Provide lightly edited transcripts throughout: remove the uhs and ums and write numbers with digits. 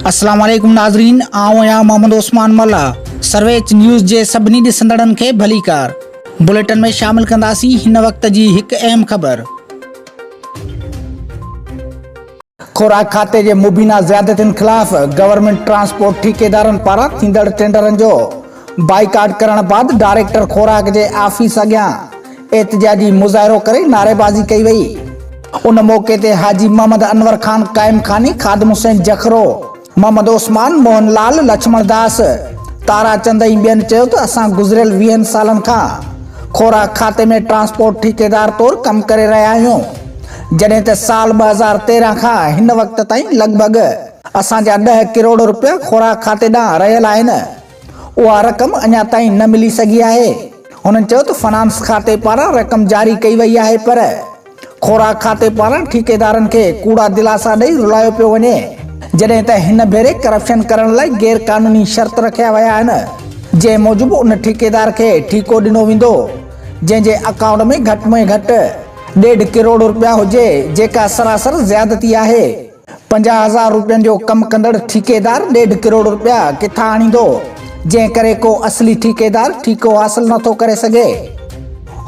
अस्सलाम वालेकुम नाज़रीन, आऊं आहियां मोहम्मद उस्मान मल्ला। सर्वेच न्यूज़ जे सभिनी ॾिसंदड़नि खे भलीकार। बुलेटिन में शामिल कंदासीं हिन वक्त जी हिकु अहम ख़बर। खुराक खाते जे मुबीना ज़ियादतियुनि ख़िलाफ़ गवर्नमेंट ट्रांसपोर्ट ठेकेदारनि पारां थींदड़ टेंडरनि जो बाइकाट करण बाद डायरेक्टर खुराक जे ऑफिस अॻियां एहतिजाजी मुज़ाहिरो करे नारेबाज़ी कई वई। उन मौके ते हाजी मोहम्मद अनवर खान कायम खानी, खादिम हुसैन जखरो, मोहम्मद उस्मान, मोहन लाल, लक्ष्मण दास, तारा चंद ऐं ॿियनि चयो त असां गुज़िरियल 20 सालनि खां खुराक खाते में ट्रांसपोर्ट ठेकेदार तौरु कमु करे रहिया आहियूं, जॾहिं त साल 2013 खां हिन वक़्त ताईं लॻभॻि असांजा 10 करोड़ रुपया खुराक खाते ॾांहुं रहियल आहिनि। उहा रक़म अञा ताईं न मिली सघी आहे। हुननि चयो त फाइनेंस खाते पारां रक़म जारी कई वई आहे, पर खुराक खाते पारां ठेकेदारनि खे कूड़ा दिलासा ॾेई रुलायो पियो वञे, जॾहिं त हिन भेरे करप्शन करण लाइ गैर कानूनी शर्त रखिया विया आहिनि, जंहिं मूजिबि उन ठेकेदार खे ठीको ॾिनो वेंदो जंहिंजे अकाउंट में घटि में घटि 1.5 करोड़ रुपया हुजे, जेका सरासर ज़्यादती आहे। 50,000 रुपयनि जो कमु कंदड़ ठेकेदार 1.5 करोड़ रुपया किथां आणींदो, जंहिं करे को असली ठेकेदार ठीको हासिल नथो करे सघे।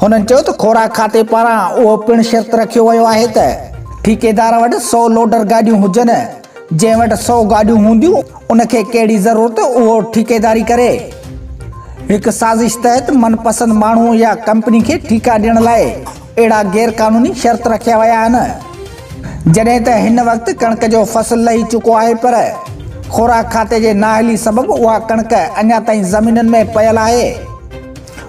हुननि चयो त खुराक खाते पारां उहो पिणु शर्त रखियो वियो आहे त ठेकेदार वटि 100 लोडर गाॾियूं हुजनि, जंहिं वटि 100 गाॾियूं हूंदियूं उनखे कहिड़ी ज़रूरत उहो ठेकेदारी करे। हिकु साज़िश तहत मनपसंद माण्हू या कंपनी खे ठीका ॾियण लाइ अहिड़ा गैर कानूनी शर्त रखिया विया आहिनि। जॾहिं त हिन वक़्तु कणिक जो फसल लही चुको आहे, पर खुराक खाते जे नाअहली सबबि उहा कणिक अञा ताईं ज़मीननि में पयल आहे।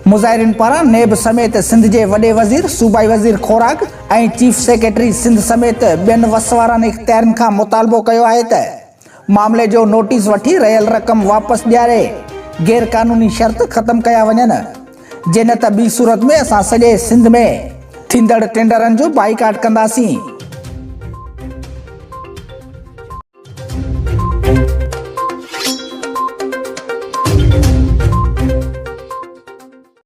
मुज़ाहिरीन पारां नेब समेत सिंध जे वॾे वज़ीर, सूबाई वज़ीर खुराक ऐं चीफ सेक्रेटरी सिंध समेत ॿियनि वसवारनि इख़्तियारनि खां मुतालबो कयो आहे त मामले जो नोटिस वठी रहियल रक़म वापसि ॾियारे गैर कानूनी शर्त ख़तमु कया वञनि, जे न त ॿी सूरत में असां सॼे सिंध में थींदड़ टेंडरनि जो बाइकाट कंदासीं।